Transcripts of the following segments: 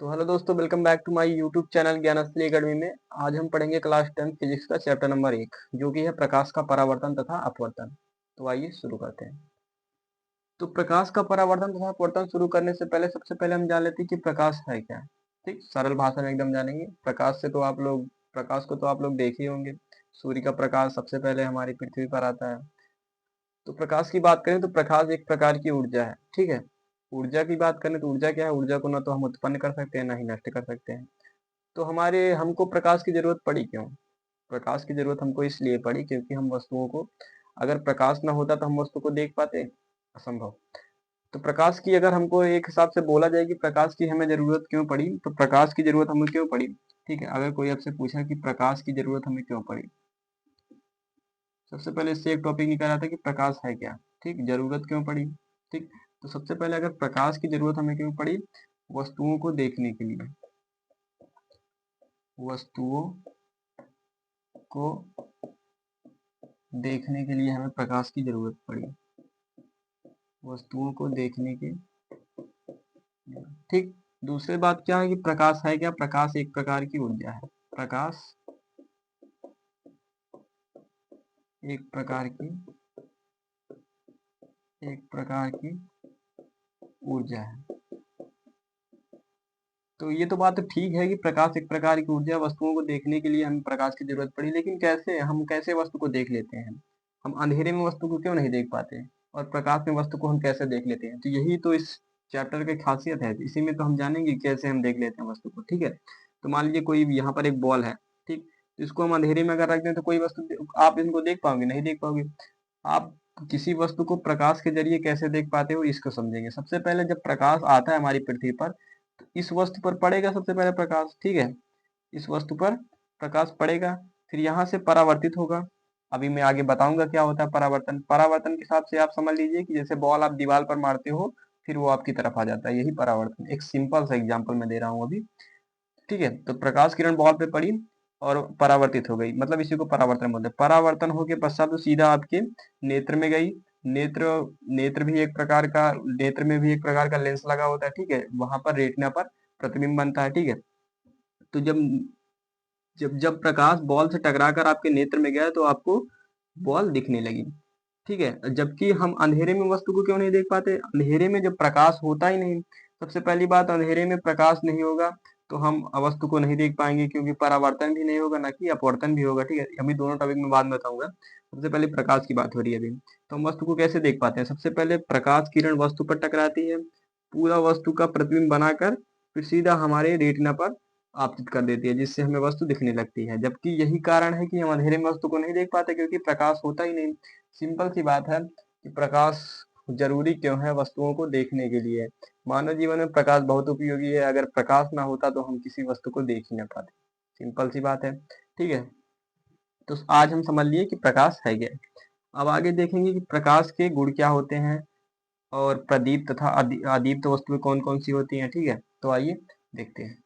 तो हेलो दोस्तों, welcome back to my YouTube channel Gyansthali academy में। आज हम पढ़ेंगे क्लास 10 फिजिक्स का चैप्टर नंबर 1, जो कि है प्रकाश का परावर्तन तथा अपवर्तन। तो आइए शुरू करते हैं। तो प्रकाश का परावर्तन तथा अपवर्तन शुरू करने से पहले सबसे पहले हम जान लेते हैं कि प्रकाश है क्या। ठीक, सरल भाषा में एकदम जानेंगे। प्रकाश को तो आप लोग देखे ही होंगे। सूर्य का प्रकाश सबसे पहले हमारी पृथ्वी पर आता है। तो प्रकाश की बात करें तो प्रकाश एक प्रकार की ऊर्जा है। ठीक है, ऊर्जा की बात करें तो ऊर्जा क्या है? ऊर्जा को ना तो हम उत्पन्न कर सकते हैं, ना ही नष्ट कर सकते हैं। तो हमको प्रकाश की जरूरत पड़ी क्यों? प्रकाश की जरूरत हमको इसलिए पड़ी क्योंकि हम वस्तुओं को, अगर प्रकाश ना होता तो हम वस्तु को देख पाते? असंभव। तो प्रकाश की अगर हमको एक हिसाब से बोला जाए कि प्रकाश की हमें जरूरत क्यों पड़ी, तो प्रकाश की जरूरत हमें क्यों पड़ी? ठीक है, अगर कोई आपसे पूछा कि प्रकाश की जरूरत हमें क्यों पड़ी, सबसे पहले इससे एक टॉपिक निकाला था कि प्रकाश है क्या। ठीक, जरूरत क्यों पड़ी। ठीक, तो सबसे पहले अगर प्रकाश की जरूरत हमें क्यों पड़ी, वस्तुओं को देखने के लिए। वस्तुओं को देखने के लिए हमें प्रकाश की जरूरत पड़ी। वस्तुओं को देखने के, ठीक। दूसरी बात क्या है कि प्रकाश है क्या? प्रकाश एक प्रकार की ऊर्जा है। प्रकाश एक प्रकार की ऊर्जा है। तो ये तो बात ठीक है कि प्रकाश एक प्रकार की ऊर्जा, वस्तुओं को देखने के लिए हमें प्रकाश की जरूरत पड़ी। लेकिन कैसे वस्तु को देख लेते हैं? हम अंधेरे में वस्तु को क्यों नहीं देख पाते, और प्रकाश में वस्तु को हम कैसे देख लेते हैं? तो यही तो इस चैप्टर की खासियत है। इसी में तो हम जानेंगे कैसे हम देख लेते हैं वस्तु को। ठीक है, तो मान लीजिए कोई यहाँ पर एक बॉल है। ठीक, तो इसको हम अंधेरे में अगर रख दें तो कोई वस्तु आप इनको देख पाओगे? नहीं देख पाओगे। आप किसी वस्तु को प्रकाश के जरिए कैसे देख पाते हो, इसको समझेंगे। सबसे पहले जब प्रकाश आता है हमारी पृथ्वी पर, तो इस वस्तु पर पड़ेगा सबसे पहले प्रकाश। ठीक है, इस वस्तु पर प्रकाश पड़ेगा, फिर यहाँ से परावर्तित होगा। अभी मैं आगे बताऊंगा क्या होता है परावर्तन। परावर्तन के हिसाब से आप समझ लीजिए कि जैसे बॉल आप दीवार पर मारते हो, फिर वो आपकी तरफ आ जाता है, यही परावर्तन। एक सिंपल सा एग्जांपल मैं दे रहा हूँ अभी। ठीक है, तो प्रकाश किरण बॉल पे पड़ी और परावर्तित हो गई, मतलब इसी को परावर्तन बोलते हैं। परावर्तन होके पश्चात वो सीधा आपके नेत्र में गई। नेत्र नेत्र भी एक प्रकार का नेत्र में भी एक प्रकार का लेंस लगा होता है। ठीक है, वहां पर रेटिना पर प्रतिबिंब बनता है। ठीक है, तो जब जब जब प्रकाश बॉल से टकरा कर आपके नेत्र में गया तो आपको बॉल दिखने लगी। ठीक है, जबकि हम अंधेरे में वस्तु को क्यों नहीं देख पाते? अंधेरे में जब प्रकाश होता ही नहीं। सबसे पहली बात, अंधेरे में प्रकाश नहीं होगा तो हम वस्तु को नहीं देख पाएंगे, क्योंकि परावर्तन भी नहीं होगा, ना कि अपवर्तन भी होगा। ठीक है, अभी दोनों टॉपिक में बाद में बताऊंगा। सबसे पहले प्रकाश की बात हो रही है अभी। तो हम वस्तु को कैसे देख पाते हैं? सबसे पहले प्रकाश किरण वस्तु पर टकराती है, पूरा वस्तु का प्रतिबिंब बनाकर फिर सीधा हमारे रेटिना पर आपतित कर देती है, जिससे हमें वस्तु दिखने लगती है। जबकि यही कारण है कि हम अंधेरे में वस्तु को नहीं देख पाते, क्योंकि प्रकाश होता ही नहीं। सिंपल सी बात है कि प्रकाश जरूरी क्यों है वस्तुओं को देखने के लिए। मानव जीवन में प्रकाश बहुत उपयोगी है। अगर प्रकाश ना होता तो हम किसी वस्तु को देख ही ना पाते। सिंपल सी बात है। ठीक है, तो आज हम समझ लिए कि प्रकाश है क्या। अब आगे देखेंगे कि प्रकाश के गुण क्या होते हैं, और प्रदीप्त तथा अदीप्त वस्तुएं कौन कौन सी होती हैं। ठीक है, तो आइए देखते हैं।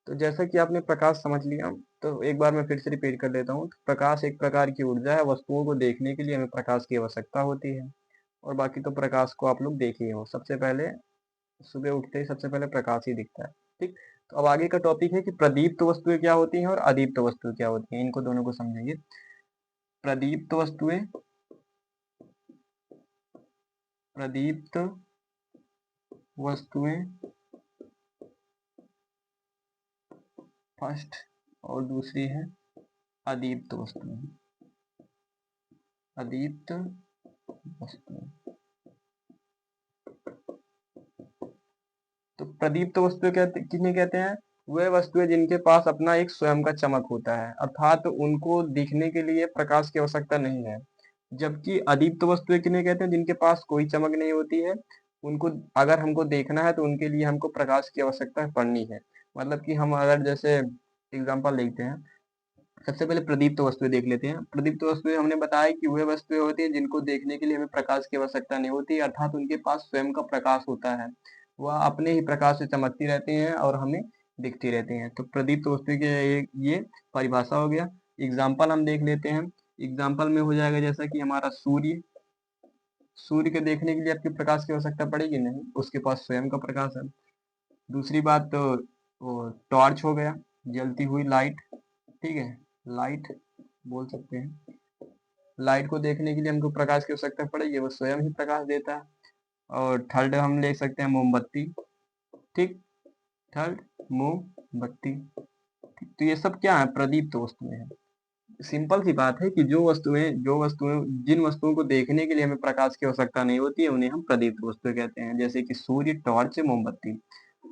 तो जैसा कि आपने प्रकाश समझ लिया, तो एक बार मैं फिर से रिपीट कर देता हूँ। प्रकाश एक प्रकार की ऊर्जा है। वस्तुओं को देखने के लिए हमें प्रकाश की आवश्यकता होती है। और बाकी तो प्रकाश को आप लोग देखे हो। सबसे पहले सुबह उठते ही सबसे पहले प्रकाश ही दिखता है। ठीक, तो अब आगे का टॉपिक है कि प्रदीप्त वस्तुएं क्या होती हैं और अदीप्त वस्तुएं क्या होती हैं। इनको दोनों को समझेंगे। प्रदीप्त वस्तुएं प्रदीप्त वस्तुएं फर्स्ट, और दूसरी है अदीप्त वस्तुएं। अदीप्त वस्तुएं। तो प्रदीप्त वस्तुएं किन्हें कहते हैं? वे वस्तुएं जिनके पास अपना एक स्वयं का चमक होता है, अर्थात उनको दिखने के लिए प्रकाश की आवश्यकता नहीं है। जबकि अदीप्त वस्तुएं किन्हें कहते हैं? जिनके पास कोई चमक नहीं होती है। उनको अगर हमको देखना है तो उनके लिए हमको प्रकाश की आवश्यकता पड़नी है। मतलब कि हम अगर जैसे एग्जाम्पल देखते हैं, सबसे पहले प्रदीप्त वस्तुएं देख लेते हैं। प्रदीप्त वस्तुएं हमने बताया कि वे वस्तुएं होती हैं जिनको देखने के लिए हमें प्रकाश की आवश्यकता नहीं होती, अर्थात उनके पास स्वयं का प्रकाश होता है। वह अपने ही प्रकाश से चमकती रहती हैं और हमें दिखती रहती हैं। तो प्रदीप्त वस्तु की ये परिभाषा हो गया। एग्जाम्पल हम देख लेते हैं। एग्जाम्पल में हो जाएगा जैसा कि हमारा सूर्य। सूर्य के देखने के लिए आपके प्रकाश की आवश्यकता पड़ेगी नहीं, उसके पास स्वयं का प्रकाश है। दूसरी बात तो वो टॉर्च हो गया, जलती हुई लाइट, ठीक है, लाइट बोल सकते हैं। लाइट को देखने के लिए हमको प्रकाश की आवश्यकता पड़ेगी, वो स्वयं ही प्रकाश देता है। और थर्ड हम ले सकते हैं मोमबत्ती, ठीक, थर्ड मोमबत्ती। तो ये सब क्या है, प्रदीप्त वस्तुएं हैं। सिंपल सी बात है कि जो वस्तुएं जिन वस्तुओं को देखने के लिए हमें प्रकाश की आवश्यकता नहीं होती है उन्हें हम प्रदीप्त वस्तुएं कहते हैं, जैसे कि सूर्य, टॉर्च, मोमबत्ती।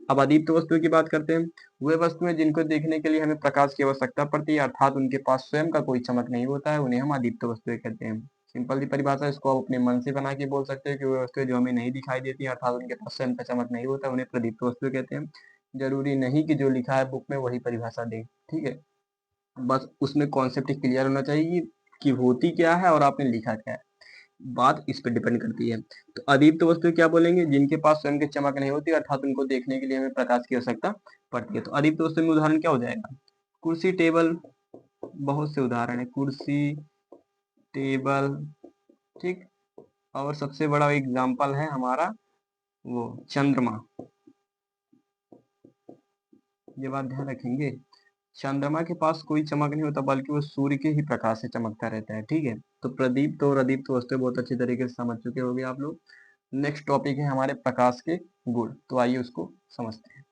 अब अदीप्त वस्तुओं की बात करते हैं। वे वस्तुएं जिनको देखने के लिए हमें प्रकाश की आवश्यकता पड़ती है, अर्थात उनके पास स्वयं का कोई चमक नहीं होता है, उन्हें हम अदीप्त वस्तुएं कहते हैं। सिंपल सी परिभाषा, इसको आप अपने मन से बना के बोल सकते हैं कि वे वस्तुएं जो हमें नहीं दिखाई देती, अर्थात उनके पास स्वयं का चमक नहीं होता, उन्हें प्रदीप्त वस्तुएं कहते हैं। जरूरी नहीं कि जो लिखा है बुक में वही परिभाषा दे, ठीक है, बस उसमें कॉन्सेप्ट क्लियर होना चाहिए कि होती क्या है और आपने लिखा क्या है, बात इस पे डिपेंड करती है। तो अदीप्त वस्तु क्या बोलेंगे, जिनके पास स्वयं की चमक नहीं होती, अर्थात उनको देखने के लिए हमें प्रकाश की आवश्यकता पड़ती है। तो अदीप्त वस्तु में उदाहरण क्या हो जाएगा, कुर्सी, टेबल, बहुत से उदाहरण है, कुर्सी, टेबल, ठीक। और सबसे बड़ा एग्जाम्पल है हमारा वो चंद्रमा। ये बात ध्यान रखेंगे, चंद्रमा के पास कोई चमक नहीं होता, बल्कि वो सूर्य के ही प्रकाश से चमकता रहता है, ठीक है। तो प्रदीप्त और अदीप्त वस्तुएं बहुत अच्छी तरीके से समझ चुके होंगे आप लोग। नेक्स्ट टॉपिक है हमारे प्रकाश के गुण, तो आइए उसको समझते हैं।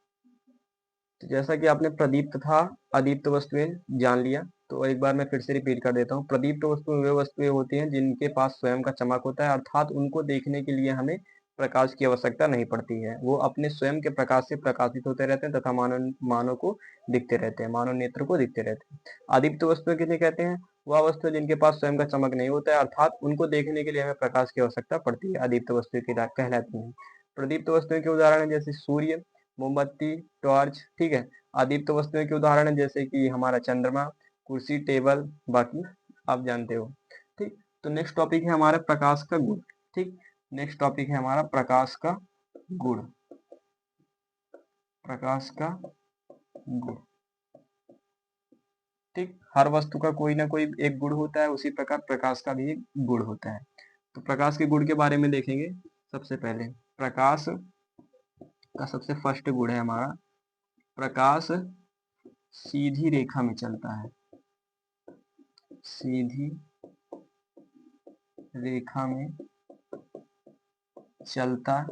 तो जैसा कि आपने प्रदीप्त था अदीप्त वस्तुएं जान लिया, तो एक बार मैं फिर से रिपीट कर देता हूँ। प्रदीप्त वस्तुएं वे वस्तुएं होती हैं जिनके पास स्वयं का चमक होता है, अर्थात उनको देखने के लिए हमें प्रकाश की आवश्यकता नहीं पड़ती है, वो अपने स्वयं के प्रकाश से प्रकाशित होते रहते हैं तथा मानव को दिखते रहते हैं, मानव नेत्र को दिखते रहते हैं। अदीप्त वस्तुएं किन्हें कहते हैं, वह वस्तु जिनके पास स्वयं का चमक नहीं होता है, अर्थात उनको देखने के लिए हमें प्रकाश की आवश्यकता पड़ती है, अदीप्त वस्तुएं कहलाती हैं। प्रदीप्त वस्तुएं के उदाहरण है जैसे सूर्य, मोमबत्ती, टॉर्च, ठीक है। अदीप्त वस्तुएं के उदाहरण है जैसे कि हमारा चंद्रमा, कुर्सी, टेबल, बाकी आप जानते हो, ठीक। तो नेक्स्ट टॉपिक है हमारा प्रकाश का गुण, ठीक। नेक्स्ट टॉपिक है हमारा प्रकाश का गुण, प्रकाश का गुण, ठीक। हर वस्तु का कोई ना कोई एक गुण होता है, उसी प्रकार प्रकाश का भी एक गुण होता है। तो प्रकाश के गुण के बारे में देखेंगे। सबसे पहले प्रकाश का सबसे फर्स्ट गुण है हमारा, प्रकाश सीधी रेखा में चलता है, सीधी रेखा में चलता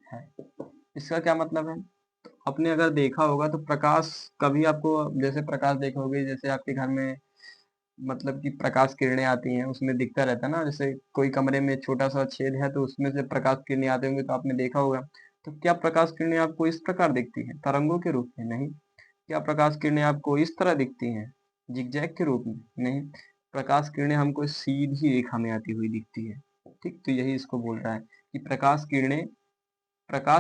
है। इसका क्या मतलब है, तो आपने अगर देखा होगा तो प्रकाश कभी आपको, जैसे प्रकाश देखोगे, जैसे आपके घर में मतलब कि प्रकाश किरणें आती हैं, उसमें दिखता रहता है ना, जैसे कोई कमरे में छोटा सा छेद है तो उसमें से प्रकाश किरणें आते होंगे, तो आपने देखा होगा। तो क्या प्रकाश किरणें आपको इस प्रकार दिखती हैं तरंगों के रूप में? नहीं। क्या प्रकाश किरणें आपको इस तरह दिखती हैं जिगजैग के रूप में? नहीं। प्रकाश किरणें हमको सीधी रेखा में आती हुई दिखती है, ठीक। तो यही इसको बोल रहा है कि प्रकाश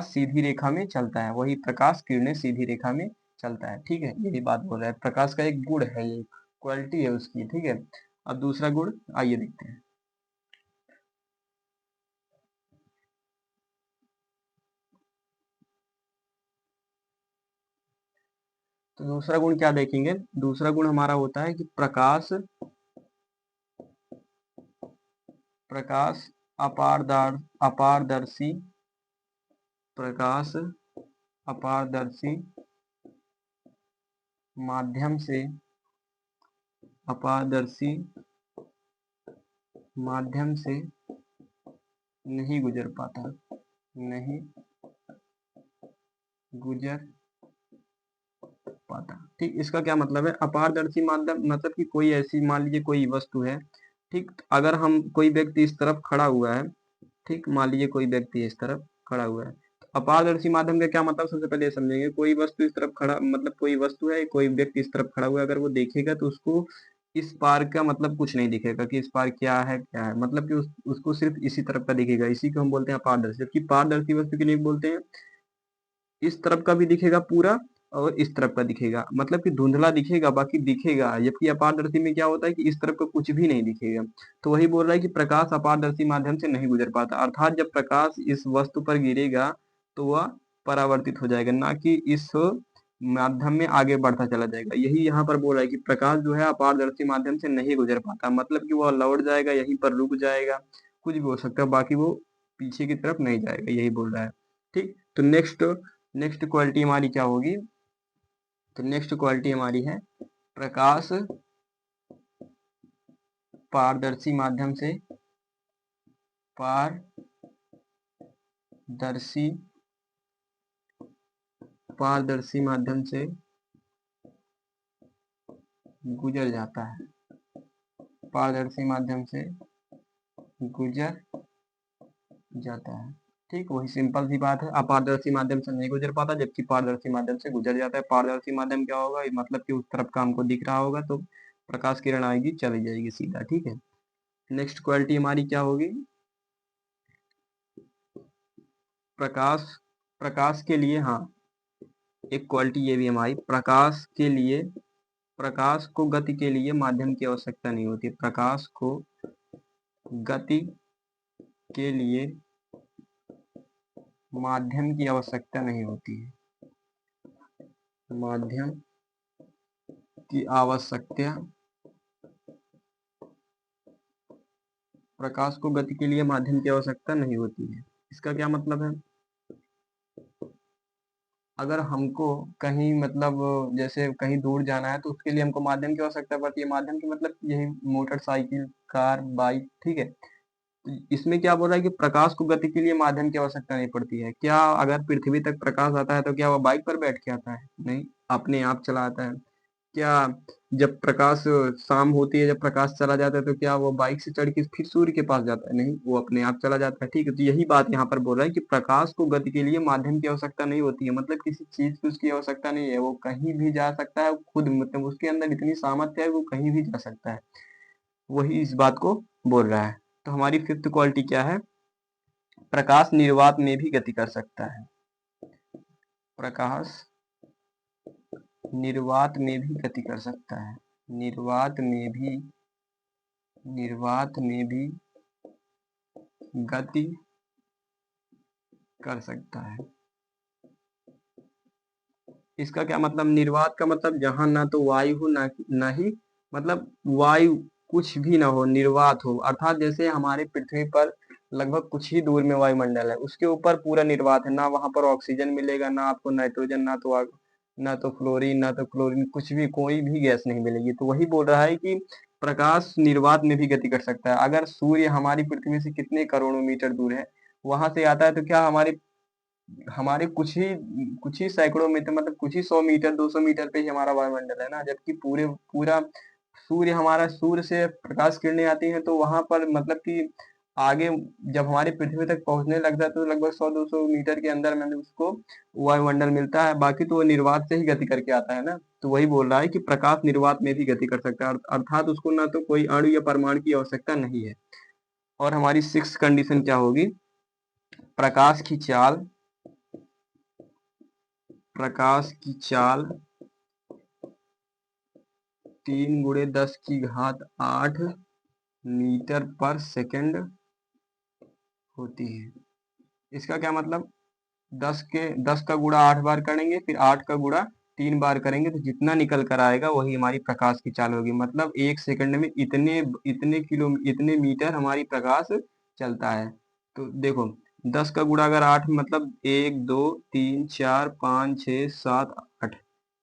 सीधी रेखा में चलता है, वही प्रकाश किरणें सीधी रेखा में चलता है, ठीक है। यही बात बोल रहा है, प्रकाश का एक गुण है, ये क्वालिटी है उसकी, ठीक है। अब दूसरा गुण आइए देखते हैं। तो दूसरा गुण क्या देखेंगे, दूसरा गुण हमारा होता है कि प्रकाश प्रकाश अपारदर्शी, प्रकाश अपारदर्शी माध्यम से, अपारदर्शी माध्यम से नहीं गुजर पाता, नहीं गुजर पाता, ठीक। इसका क्या मतलब है, अपारदर्शी माध्यम मतलब कि कोई ऐसी, मान लीजिए कोई वस्तु है, ठीक। अगर हम, कोई व्यक्ति इस तरफ खड़ा हुआ है, ठीक, मान लीजिए कोई व्यक्ति इस तरफ खड़ा हुआ है, तो अपारदर्शी माध्यम का क्या मतलब, सबसे पहले समझेंगे। कोई वस्तु इस तरफ खड़ा, मतलब कोई वस्तु है, कोई व्यक्ति इस तरफ खड़ा हुआ है, अगर वो देखेगा तो उसको इस पार का मतलब कुछ नहीं दिखेगा कि इस पार क्या है क्या है, मतलब कि उसको सिर्फ इसी तरफ का दिखेगा, इसी को हम बोलते हैं अपारदर्शी। जबकि पारदर्शी वस्तु के लिए बोलते हैं इस तरफ का भी दिखेगा पूरा और इस तरफ का दिखेगा, मतलब कि धुंधला दिखेगा बाकी दिखेगा। जबकि अपारदर्शी में क्या होता है कि इस तरफ का कुछ भी नहीं दिखेगा। तो वही बोल रहा है कि प्रकाश अपारदर्शी माध्यम से नहीं गुजर पाता, अर्थात जब प्रकाश इस वस्तु पर गिरेगा तो वह परावर्तित हो जाएगा, ना कि इस माध्यम में आगे बढ़ता चला जाएगा। यही यहाँ पर बोल रहा है कि प्रकाश जो है अपारदर्शी माध्यम से नहीं गुजर पाता, मतलब कि वह लौट जाएगा, यहीं पर रुक जाएगा, कुछ भी हो सकता है, बाकी वो पीछे की तरफ नहीं जाएगा, यही बोल रहा है, ठीक, तो नेक्स्ट नेक्स्ट क्वालिटी हमारी क्या होगी? तो नेक्स्ट क्वालिटी हमारी है प्रकाश पारदर्शी माध्यम से पारदर्शी पारदर्शी माध्यम से गुजर जाता है, पारदर्शी माध्यम से गुजर जाता है। ठीक, वही सिंपल सी बात है, अपारदर्शी माध्यम से नहीं गुजर पाता जबकि पारदर्शी माध्यम से गुजर जाता है। पारदर्शी माध्यम क्या होगा? मतलब कि उस तरफ का हमको दिख रहा होगा तो प्रकाश किरण आएगी, चली जाएगी सीधा। ठीक है, नेक्स्ट क्वालिटी हमारी क्या होगी? प्रकाश प्रकाश के लिए, हाँ, एक क्वालिटी ये भी हमारी, प्रकाश के लिए, प्रकाश को गति के लिए माध्यम की आवश्यकता नहीं होती। प्रकाश को गति के लिए माध्यम की आवश्यकता नहीं होती है, माध्यम की आवश्यकता, प्रकाश को गति के लिए माध्यम की आवश्यकता नहीं होती है। इसका क्या मतलब है? अगर हमको कहीं मतलब जैसे कहीं दूर जाना है तो उसके लिए हमको माध्यम की आवश्यकता पड़ती है। माध्यम की मतलब यही मोटरसाइकिल, कार, बाइक। ठीक है, तो इसमें क्या बोल रहा है कि प्रकाश को गति के लिए माध्यम की आवश्यकता नहीं पड़ती है। क्या अगर पृथ्वी तक प्रकाश आता है तो क्या वह बाइक पर बैठ के आता है? नहीं, अपने आप चला आता है। क्या जब प्रकाश शाम होती है, जब प्रकाश चला जाता है तो क्या वो बाइक से चढ़ के फिर सूर्य के पास जाता है? नहीं, वो अपने आप चला जाता है। ठीक है, तो यही बात यहाँ पर बोल रहा है कि प्रकाश को गति के लिए माध्यम की आवश्यकता नहीं होती है। मतलब किसी चीज की उसकी आवश्यकता नहीं है, वो कहीं भी जा सकता है खुद, मतलब उसके अंदर इतनी सामर्थ्य है, वो कहीं भी जा सकता है। वही इस बात को बोल रहा है। तो हमारी फिफ्थ क्वालिटी क्या है? प्रकाश निर्वात में भी गति कर सकता है। प्रकाश निर्वात में भी गति कर सकता है, निर्वात में भी, निर्वात में भी गति कर सकता है। इसका क्या मतलब? निर्वात का मतलब जहां ना तो वायु हो ना ही मतलब वायु कुछ भी ना हो, निर्वात हो। अर्थात जैसे हमारे पृथ्वी पर लगभग कुछ ही दूर में वायुमंडल है, उसके ऊपर पूरा निर्वात है, ना वहां पर ऑक्सीजन मिलेगा, ना आपको नाइट्रोजन, ना तो फ्लोरीन, ना तो क्लोरीन, कुछ भी, कोई भी गैस नहीं मिलेगी। तो वही बोल रहा है कि प्रकाश निर्वात में भी गति कर सकता है। अगर सूर्य हमारी पृथ्वी से कितने करोड़ों मीटर दूर है, वहां से आता है, तो क्या हमारे हमारे कुछ ही सैकड़ों मीटर, मतलब कुछ ही 100 मीटर, 200 मीटर पे ही हमारा वायुमंडल है ना। जबकि पूरा सूर्य, हमारा सूर्य से प्रकाश किरणें आती हैं तो वहां पर मतलब कि आगे जब हमारी पृथ्वी तक पहुंचने लग जाता है तो लगभग 100-200 मीटर के अंदर में उसको वायुमंडल मिलता है। बाकी तो वो निर्वात से ही गति करके आता है ना। तो वही बोल रहा है कि प्रकाश निर्वात में भी गति कर सकता है, अर्थात उसको ना तो कोई अणु या परमाणु की आवश्यकता नहीं है। और हमारी सिक्स कंडीशन क्या होगी? प्रकाश की चाल, प्रकाश की चाल 3 × 10⁸ मीटर पर सेकंड होती है। इसका क्या मतलब? 10 का गुणा 8 बार करेंगे, फिर 8 का गुणा 3 बार करेंगे तो जितना निकल कर आएगा वही हमारी प्रकाश की चाल होगी। मतलब 1 सेकंड में इतने मीटर हमारी प्रकाश चलता है। तो देखो, 10 का गुणा अगर 8, मतलब 1 2 3 4 5 6 7 8,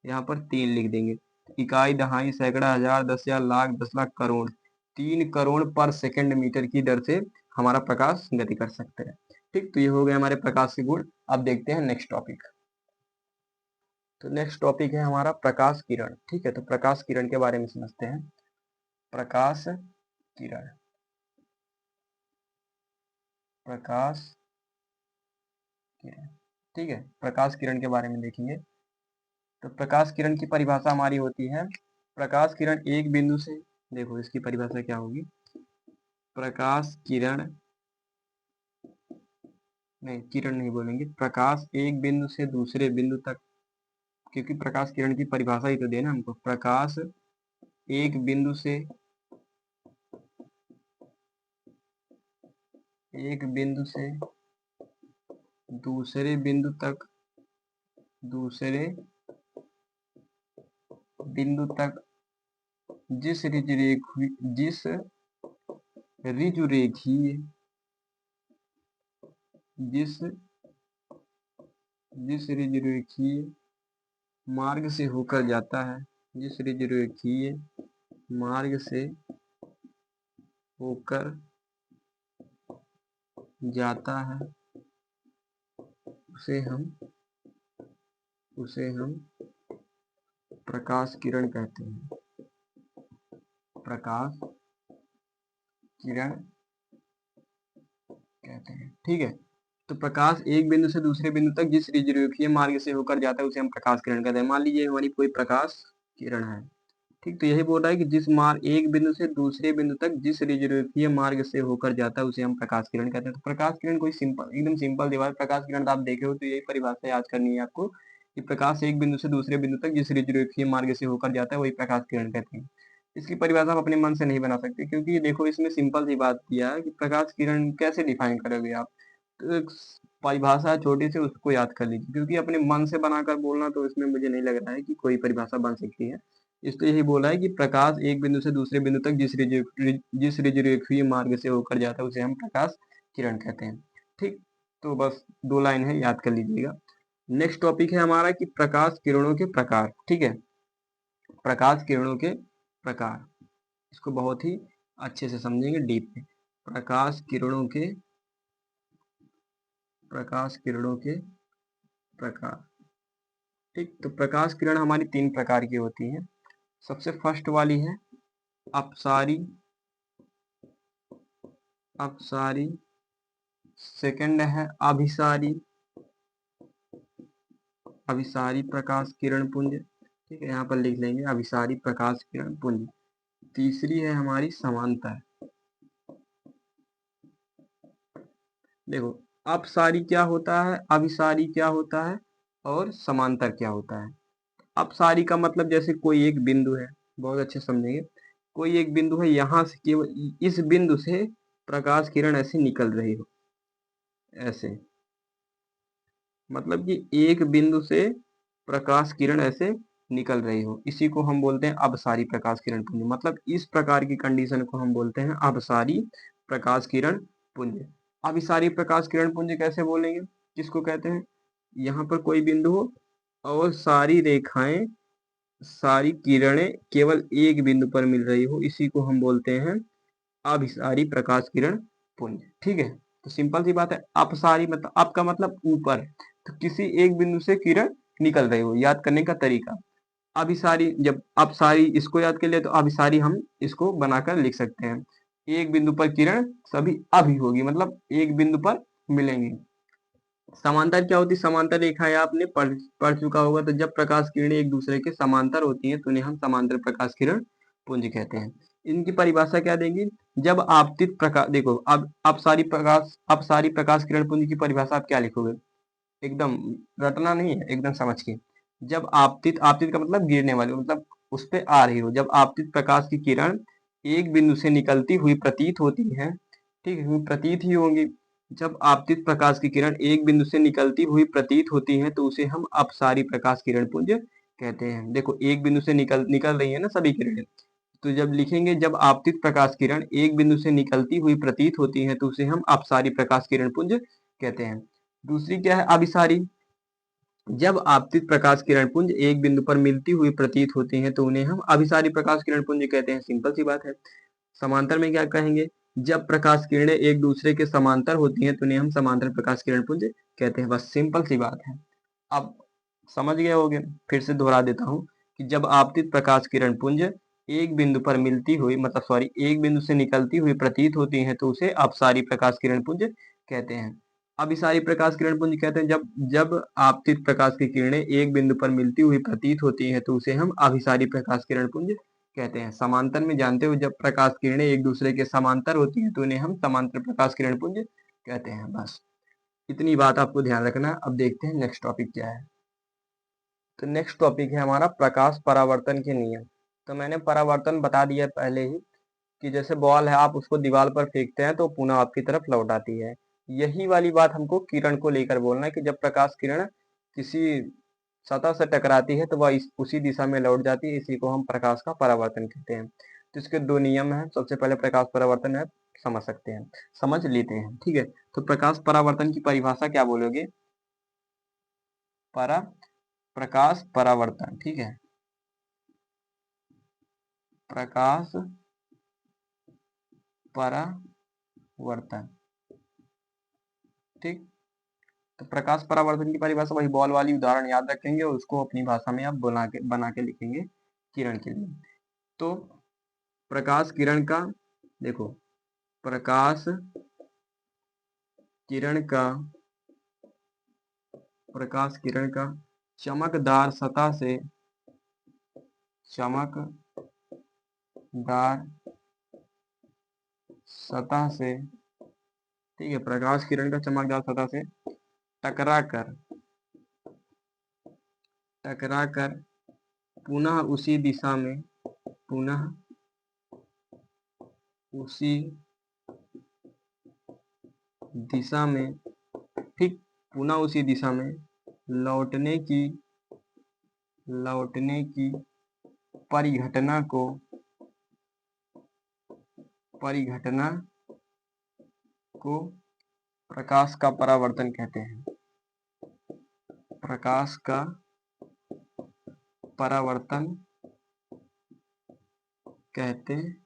यहाँ पर 3 लिख देंगे। इकाई, दहाई, सैकड़ा, हजार, 10,000, लाख, 10 लाख, करोड़, 3 करोड़ पर सेकंड मीटर की दर से हमारा प्रकाश गति कर सकते हैं। ठीक, तो ये हो गए हमारे प्रकाश के गुण। अब देखते हैं नेक्स्ट टॉपिक। तो नेक्स्ट टॉपिक है हमारा प्रकाश किरण। ठीक है, तो प्रकाश किरण के बारे में समझते हैं। प्रकाश किरण, प्रकाश किरण। ठीक है, प्रकाश किरण के बारे में देखेंगे। तो प्रकाश किरण की परिभाषा हमारी होती है, प्रकाश किरण एक बिंदु से, देखो इसकी परिभाषा क्या होगी? प्रकाश किरण, नहीं किरण नहीं बोलेंगे, प्रकाश एक बिंदु से दूसरे बिंदु तक, क्योंकि प्रकाश किरण की परिभाषा ही तो देना हमको। प्रकाश एक बिंदु से, एक बिंदु से दूसरे बिंदु तक, दूसरे बिंदु तक जिस ऋजुरेखीय, जिस जिस रेखीय मार्ग से होकर जाता है, जिस रेखीय मार्ग से होकर जाता है उसे हम प्रकाश किरण कहते हैं। प्रकाश किरण कहते हैं, ठीक है। तो प्रकाश एक बिंदु से दूसरे बिंदु तक जिस रेखीय मार्ग से होकर जाता है उसे हम प्रकाश किरण कहते हैं। मान लीजिए हमारी कोई प्रकाश किरण है, ठीक, तो यही बोल रहा है कि जिस मार्ग एक बिंदु से दूसरे बिंदु तक जिस रेखीय मार्ग से होकर जाता है उसे हम प्रकाश किरण कहते हैं। तो प्रकाश किरण कोई सिंपल, एकदम सिंपल दीवार प्रकाश किरण आप देखे हो तो यही परिभाषा याद करनी है आपको कि प्रकाश एक बिंदु से दूसरे बिंदु तक जिस रेखीय मार्ग से होकर जाता है वही प्रकाश किरण कहते हैं। इसकी परिभाषा आप अपने मन से नहीं बना सकते, क्योंकि देखो इसमें सिंपल सी बात किया है कि प्रकाश किरण कैसे डिफाइन करोगे आप। तो एक परिभाषा छोटी सी उसको याद कर लीजिए, क्योंकि अपने मन से बनाकर बोलना तो इसमें मुझे नहीं लग रहा है कि कोई परिभाषा बन सकती है। इसलिए यही बोला है कि प्रकाश एक बिंदु से दूसरे बिंदु तक जिस रेखीय मार्ग से होकर जाता है उसे हम प्रकाश किरण कहते हैं, ठीक। तो बस 2 लाइन है, याद कर लीजिएगा। नेक्स्ट टॉपिक है हमारा कि प्रकाश किरणों के प्रकार, ठीक है। प्रकाश किरणों के प्रकार, इसको बहुत ही अच्छे से समझेंगे डीप में। प्रकाश किरणों के प्रकार, ठीक। तो प्रकाश किरण हमारी 3 प्रकार की होती है। सबसे फर्स्ट वाली है अपसारी, सेकंड है अभिसारी, प्रकाश किरण पुंज, ठीक है, यहाँ पर लिख लेंगे अभिसारी प्रकाश किरण पुंज। तीसरी है हमारी समांतर। देखो अपसारी क्या होता है, अभिसारी क्या होता है और समांतर क्या होता है। अपसारी का मतलब जैसे कोई एक बिंदु है, बहुत अच्छे समझेंगे, कोई एक बिंदु है, यहाँ से केवल इस बिंदु से प्रकाश किरण ऐसे निकल रही हो, ऐसे, मतलब कि एक बिंदु से प्रकाश किरण ऐसे निकल रही हो, इसी को हम बोलते हैं अपसारी प्रकाश किरण पुंज। मतलब इस प्रकार की कंडीशन को हम बोलते हैं अपसारी प्रकाश किरण पुंज। अभिसारी प्रकाश किरण पुंज कैसे बोलेंगे, किसको कहते हैं, यहाँ पर कोई बिंदु हो और सारी रेखाएं, सारी किरणें केवल एक बिंदु पर मिल रही हो, इसी को हम बोलते हैं अभिसारी प्रकाश किरण पुंज, ठीक है। तो सिंपल सी बात है, अपसारी मतलब अप का मतलब ऊपर, तो किसी एक बिंदु से किरण निकल रही हो, याद करने का तरीका। अभिसारी, जब अपसारी इसको याद कर लिया तो अभिसारी हम इसको बनाकर लिख सकते हैं, एक बिंदु पर किरण सभी अभी होगी, मतलब एक बिंदु पर मिलेंगी। समांतर क्या होती है, समांतर रेखाएं आपने पढ़ चुका होगा। तो जब प्रकाश किरणें एक दूसरे के समांतर होती हैं तो उन्हें हम समांतर प्रकाश किरण पुंज कहते हैं। इनकी परिभाषा क्या देंगे, जब आपतित प्रकाश, देखो अब अपसारी प्रकाश किरण पुंज की परिभाषा आप क्या लिखोगे, एकदम रटना नहीं है, एकदम समझ के। जब आपतित, आपतित का मतलब गिरने वाली, मतलब उस पे आ रही हो, जब आपतित प्रकाश की किरण एक बिंदु से निकलती हुई प्रतीत होती है, ठीक है, प्रतीत ही होंगी। जब आपतित प्रकाश की किरण एक बिंदु से निकलती हुई प्रतीत होती है तो उसे हम अपसारी प्रकाश किरण पुंज कहते हैं। देखो एक बिंदु से निकल रही है ना सभी किरणें, तो जब लिखेंगे जब आपतित प्रकाश किरण एक बिंदु से निकलती हुई प्रतीत होती है तो उसे हम अपसारी प्रकाश किरण पुंज कहते हैं। दूसरी क्या है, अभिसारी, जब आपतित प्रकाश किरण पुंज एक बिंदु पर मिलती हुई प्रतीत होती हैं तो उन्हें हम अभिसारी प्रकाश किरण पुंज कहते हैं। सिंपल सी बात है। समांतर में क्या कहेंगे, जब प्रकाश किरणें एक दूसरे के समांतर होती हैं तो उन्हें हम समांतर प्रकाश किरण पुंज कहते हैं। बस सिंपल सी बात है, अब समझ गए होगे। फिर से दोहरा देता हूँ कि जब आपतित प्रकाश किरण पुंज एक बिंदु पर मिलती हुई, मतलब सॉरी, एक बिंदु से निकलती हुई प्रतीत होती है तो उसे अपसारी प्रकाश किरण पुंज कहते हैं। अभिसारी प्रकाश किरण पुंज कहते हैं जब आपतित प्रकाश की किरणें एक बिंदु पर मिलती हुई प्रतीत होती है तो उसे हम अभिसारी प्रकाश किरण पुंज कहते हैं। समांतर में जानते हो जब प्रकाश किरणें एक दूसरे के समांतर होती हैं तो उन्हें हम समांतर प्रकाश किरण पुंज कहते हैं। बस इतनी बात आपको ध्यान रखना। अब देखते हैं नेक्स्ट टॉपिक क्या है। तो नेक्स्ट टॉपिक है हमारा प्रकाश परावर्तन के नियम। तो मैंने परावर्तन बता दिया पहले ही कि जैसे बॉल है, आप उसको दीवार पर फेंकते हैं तो पुनः आपकी तरफ लौट आती है। यही वाली बात हमको किरण को लेकर बोलना है कि जब प्रकाश किरण किसी सतह से टकराती है तो वह उसी दिशा में लौट जाती है, इसी को हम प्रकाश का परावर्तन कहते हैं। तो इसके 2 नियम हैं। सबसे पहले प्रकाश परावर्तन है, समझ सकते हैं, समझ लेते हैं, ठीक है। तो प्रकाश परावर्तन की परिभाषा क्या बोलोगे, प्रकाश परावर्तन, ठीक है, प्रकाश परावर्तन, ठीक। तो प्रकाश परावर्तन की परिभाषा वही बॉल वाली उदाहरण याद रखेंगे और उसको अपनी भाषा में आप बना के लिखेंगे किरण के लिए। तो प्रकाश किरण का, देखो, प्रकाश किरण का चमकदार सतह से, ठीक है, प्रकाश किरण का चमकदार सतह से टकराकर पुनः उसी दिशा में, ठीक, पुनः उसी दिशा में लौटने की परिघटना को प्रकाश का परावर्तन कहते हैं। प्रकाश का परावर्तन कहते हैं,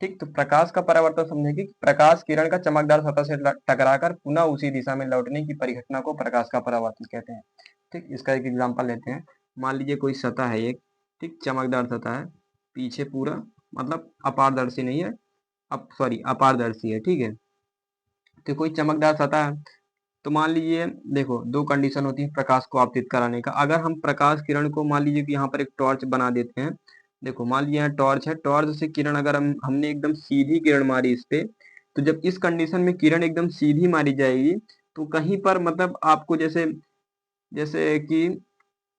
ठीक। तो प्रकाश का परावर्तन समझेंगे कि प्रकाश किरण का चमकदार सतह से टकराकर पुनः उसी दिशा में लौटने की परिघटना को प्रकाश का परावर्तन कहते हैं, ठीक। इसका एक एग्जांपल लेते हैं। मान लीजिए कोई सतह है एक, ठीक, चमकदार सतह है, पीछे पूरा मतलब अपारदर्शी नहीं है, अपारदर्शी है, ठीक है। तो कोई चमकदार सतह है, तो मान लीजिए देखो दो कंडीशन होती है प्रकाश को आपतित कराने का। अगर हम प्रकाश किरण को मान लीजिए कि यहाँ पर एक टॉर्च बना देते हैं, देखो मान लीजिए यहाँ टॉर्च है, टॉर्च से किरण अगर हमने एकदम सीधी किरण मारी इस पे, तो जब इस कंडीशन में किरण एकदम सीधी मारी जाएगी तो कहीं पर मतलब आपको जैसे जैसे कि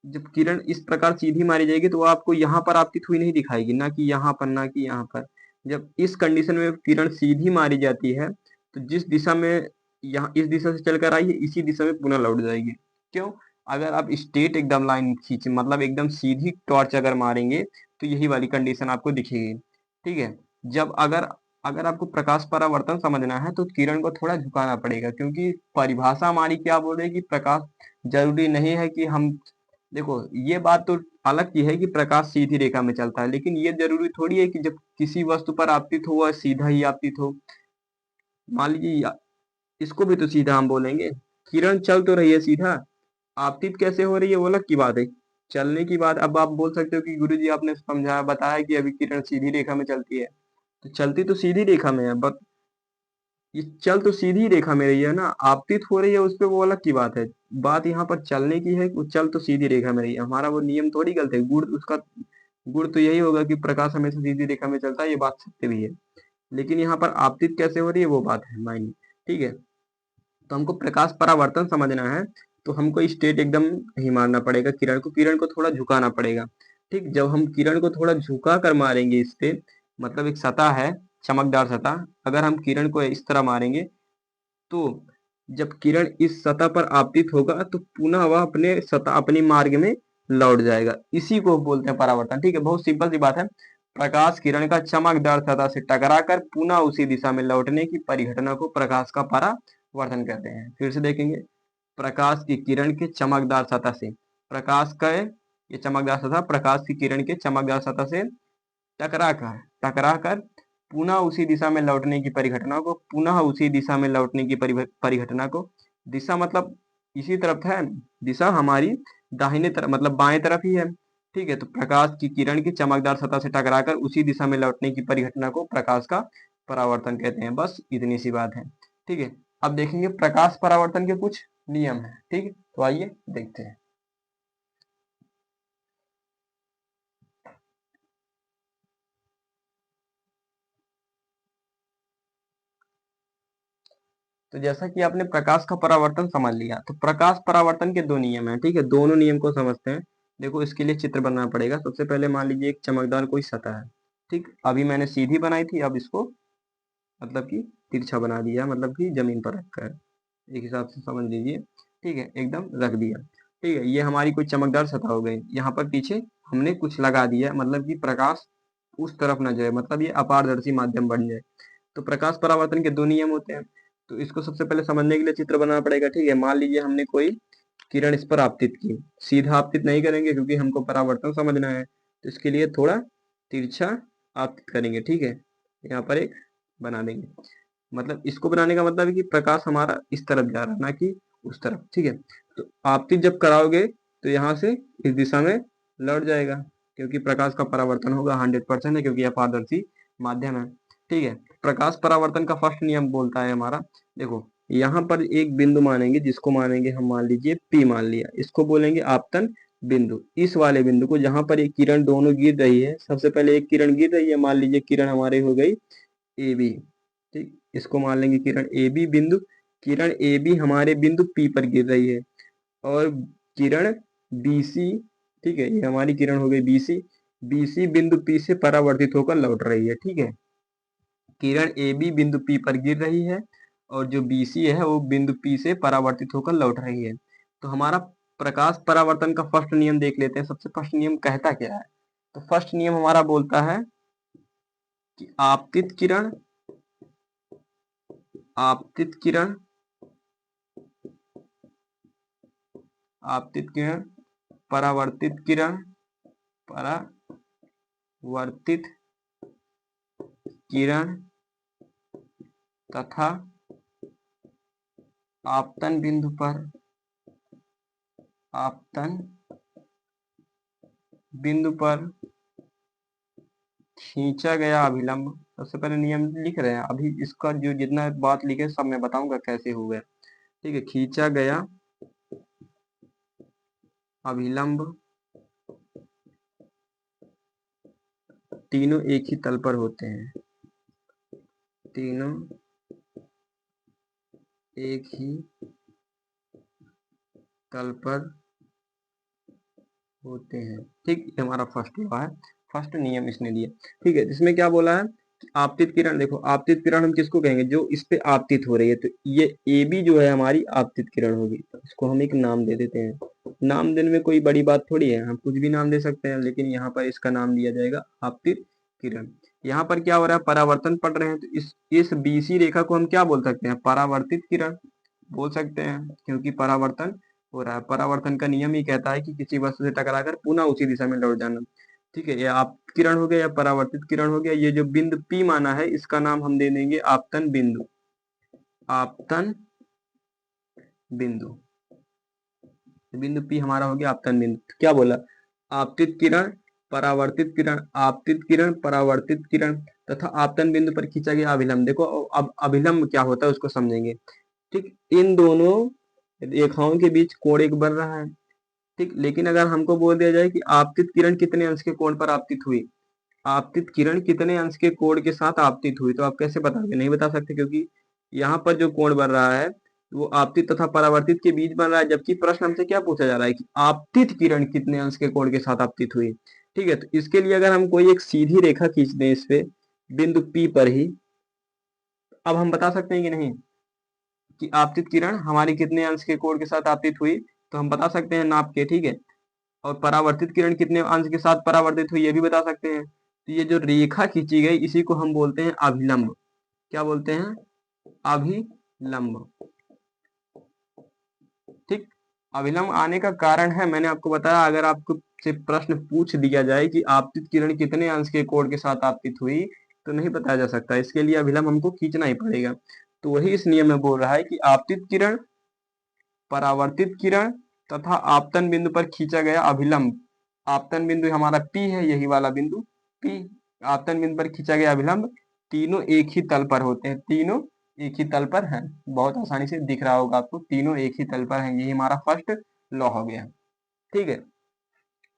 जब किरण इस प्रकार सीधी मारी जाएगी तो आपको यहाँ पर आपतित हुई नहीं दिखाएगी, ना कि यहाँ पर, ना कि यहाँ पर। जब इस कंडीशन में किरण सीधी मारी जाती है तो जिस दिशा में यहाँ इस दिशा से चलकर आई है इसी दिशा में पुनः लौट जाएगी। क्यों? अगर आप स्ट्रेट एकदम लाइन खींचे, मतलब एकदम सीधी टॉर्च अगर मारेंगे तो यही वाली कंडीशन आपको दिखेगी, ठीक है। जब अगर अगर आपको प्रकाश परावर्तन समझना है तो किरण को थोड़ा झुकाना पड़ेगा, क्योंकि परिभाषा हमारी क्या बोल रही है कि प्रकाश जरूरी नहीं है कि हम, देखो ये बात तो अलग की है कि प्रकाश सीधी रेखा में चलता है, लेकिन ये जरूरी थोड़ी है कि जब किसी वस्तु पर आपतित हो वह सीधा ही आपतित हो। मान लीजिए इसको भी तो सीधा हम बोलेंगे, किरण चल तो रही है सीधा, आपतित कैसे हो रही है वो अलग की बात है, चलने की बात। अब आप बोल सकते हो कि गुरुजी आपने समझाया बताया कि अभी किरण सीधी रेखा में चलती है, तो चलती तो सीधी रेखा में है, बट ये चल तो सीधी रेखा में रही है ना, आपतित हो रही है उस पे वो अलग की बात है। बात यहाँ पर चलने की है, चल तो सीधी रेखा में रही है, हमारा वो नियम थोड़ी गलत है। गुण तो यही होगा कि प्रकाश हमेशा सीधी रेखा में चलता है, ये बात सत्य भी है, लेकिन यहाँ पर आपतित कैसे हो रही है वो बात है मायने, ठीक है। तो हमको प्रकाश परावर्तन समझना है तो हमको स्ट्रेट एकदम नहीं मारना पड़ेगा, किरण को थोड़ा झुकाना पड़ेगा, ठीक। जब हम किरण को थोड़ा झुका कर मारेंगे इस पे, मतलब एक सतह है चमकदार सतह, अगर हम किरण को इस तरह मारेंगे तो जब किरण इस सतह पर आपतित होगा तो पुनः वह अपनी मार्ग में लौट जाएगा, इसी को बोलते हैं परावर्तन, ठीक है। बहुत सिंपल सी बात है, प्रकाश किरण का चमकदार सतह से टकराकर पुनः उसी दिशा में लौटने की परिघटना को प्रकाश का परावर्तन कहते हैं। फिर से देखेंगे, प्रकाश की किरण के चमकदार सतह से, प्रकाश का ये चमकदार सतह प्रकाश की किरण के चमकदार सतह से टकराकर पुनः उसी दिशा में लौटने की परिघटना को, पुनः उसी दिशा में लौटने की परिघटना को, दिशा मतलब इसी तरफ है, दिशा हमारी दाहिने तरफ मतलब बाएं तरफ ही है, ठीक है। तो प्रकाश की किरण की चमकदार सतह से टकराकर उसी दिशा में लौटने की परिघटना को प्रकाश का परावर्तन कहते हैं। बस इतनी सी बात है, ठीक है। अब देखेंगे प्रकाश परावर्तन के कुछ नियम है, ठीक है, तो आइए देखते हैं। तो जैसा कि आपने प्रकाश का परावर्तन समझ लिया, तो प्रकाश परावर्तन के दो नियम हैं, ठीक है। दोनों नियम को समझते हैं। देखो इसके लिए चित्र बनाना पड़ेगा। सबसे पहले मान लीजिए एक चमकदार कोई सतह है, ठीक। अभी मैंने सीधी बनाई थी, अब इसको मतलब कि तिरछा बना दिया, मतलब कि जमीन पर रखकर, एक हिसाब से समझ लीजिए, ठीक है, एकदम रख दिया, ठीक है। ये हमारी कोई चमकदार सतह हो गई, यहाँ पर पीछे हमने कुछ लगा दिया, मतलब कि प्रकाश उस तरफ न जाए, मतलब ये अपारदर्शी माध्यम बन जाए। तो प्रकाश परावर्तन के दो नियम होते हैं। तो इसको सबसे पहले समझने के लिए चित्र बनाना पड़ेगा। ठीक है, मान लीजिए हमने कोई किरण इस पर आपतित की, सीधा आपतित नहीं करेंगे क्योंकि हमको परावर्तन समझना है, तो इसके लिए थोड़ा तिरछा आपतित करेंगे। ठीक है, यहाँ पर एक बना देंगे, मतलब इसको बनाने का मतलब है कि प्रकाश हमारा इस तरफ जा रहा है, ना कि उस तरफ। ठीक है, तो आपतित जब कराओगे तो यहाँ से इस दिशा में लौट जाएगा, क्योंकि प्रकाश का परावर्तन होगा 100% है, क्योंकि यह पारदर्शी माध्यम है। ठीक है, प्रकाश परावर्तन का फर्स्ट नियम बोलता है हमारा, देखो यहाँ पर एक बिंदु मानेंगे, जिसको मानेंगे हम, मान लीजिए P मान लिया, इसको बोलेंगे आपतन बिंदु। इस वाले बिंदु को जहां पर एक किरण दोनों गिर रही है, सबसे पहले एक किरण गिर रही है, मान लीजिए किरण हमारी हो गई AB। ठीक, इसको मान लेंगे किरण AB बिंदु। किरण AB हमारे बिंदु P पर गिर रही है, और किरण BC, ठीक है, ये हमारी किरण हो गई BC, BC बिंदु P से परावर्तित होकर लौट रही है। ठीक है, किरण AB बिंदु P पर गिर रही है, और जो BC है वो बिंदु P से परावर्तित होकर लौट रही है। तो हमारा प्रकाश परावर्तन का फर्स्ट नियम देख लेते हैं। सबसे फर्स्ट नियम कहता क्या है? तो फर्स्ट नियम हमारा बोलता है कि आपतित किरण, आपतित किरण, आपतित किरण, परावर्तित किरण, परावर्तित किरण तथा आपतन बिंदु पर, आपतन बिंदु पर खींचा गया अभिलंब। सबसे पहले नियम लिख रहे हैं, अभी इसका जो जितना बात लिखे सब मैं बताऊंगा कैसे हुआ। ठीक है, खींचा गया अभिलंब तीनों एक ही तल पर होते हैं, तीनों एक ही तल पर होते हैं। ठीक, ये हमारा फर्स्ट लॉ है, फर्स्ट नियम इसने दिया। ठीक है, इसमें क्या बोला है कि आपतित किरण, देखो आपतित किरण हम किसको कहेंगे? जो इस पे आपतित हो रही है। तो ये AB जो है हमारी आपतित किरण होगी, इसको हम एक नाम दे देते हैं। नाम देने में कोई बड़ी बात थोड़ी है, हम कुछ भी नाम दे सकते हैं, लेकिन यहाँ पर इसका नाम दिया जाएगा आपतित किरण। यहाँ पर क्या हो रहा है? परावर्तन पड़ रहे हैं, तो इस BC रेखा को हम क्या बोल सकते हैं? परावर्तित किरण बोल सकते हैं, क्योंकि परावर्तन हो रहा है। परावर्तन का नियम ही कहता है कि किसी वस्तु से टकराकर पुनः उसी दिशा में लौट जाना। ठीक है, ये आप किरण हो गया या परावर्तित किरण हो गया। ये जो बिंदु P माना है, इसका नाम हम दे देंगे आपतन बिंदु, आपतन बिंदु। बिंदु P हमारा हो गया आपतन बिंदु। तो क्या बोला? आपतित किरण, परावर्तित किरण, आपतित किरण, परावर्तित किरण तथा आपतन बिंदु पर खींचा गया अभिलंब। देखो अब अभिलंब क्या होता है उसको समझेंगे। ठीक, इन दोनों रेखाओं के बीच कोण एक बन रहा है। ठीक, लेकिन अगर हमको बोल दिया जाए कि आपतित किरण कितने अंश के कोण पर आपतित हुई, आपतित किरण कितने अंश के कोण के साथ आपतित हुई, तो आप कैसे बताओगे? नहीं बता सकते, क्योंकि यहाँ पर जो कोण बन रहा है वो आपतित तथा परावर्तित के बीच बन रहा है। जबकि प्रश्न हमसे क्या पूछा जा रहा है कि आपतित किरण कितने अंश के कोण के साथ आपतित हुई। ठीक है, तो इसके लिए अगर हम कोई एक सीधी रेखा खींच दें इस पे बिंदु P पर ही, अब हम बता सकते हैं कि नहीं कि आपतित किरण हमारी कितने अंश के कोण के साथ आपतित हुई? तो हम बता सकते हैं नाप के। ठीक है, और परावर्तित किरण कितने अंश के साथ परावर्तित हुई ये भी बता सकते हैं। तो ये जो रेखा खींची गई इसी को हम बोलते हैं अभिलंब। क्या बोलते हैं? अभिलंब। ठीक, अभिलंब आने का कारण है, मैंने आपको बताया, अगर आपको से प्रश्न पूछ दिया जाए कि आपतित किरण कितने अंश के कोण के साथ आपतित हुई, तो नहीं बताया जा सकता, इसके लिए अभिलंब हमको खींचना ही पड़ेगा। तो वही इस नियम में बोल रहा है कि आपतित किरण, परावर्तित किरण तथा आपतन बिंदु पर खींचा गया अभिलंब। आपतन बिंदु हमारा P है, यही वाला बिंदु P, आपतन बिंदु पर खींचा गया अभिलंब तीनों एक ही तल पर होते हैं, तीनों एक ही तल पर हैं। बहुत आसानी से दिख रहा होगा आपको, तीनों एक ही तल पर हैं, यही हमारा फर्स्ट लॉ हो गया। ठीक है,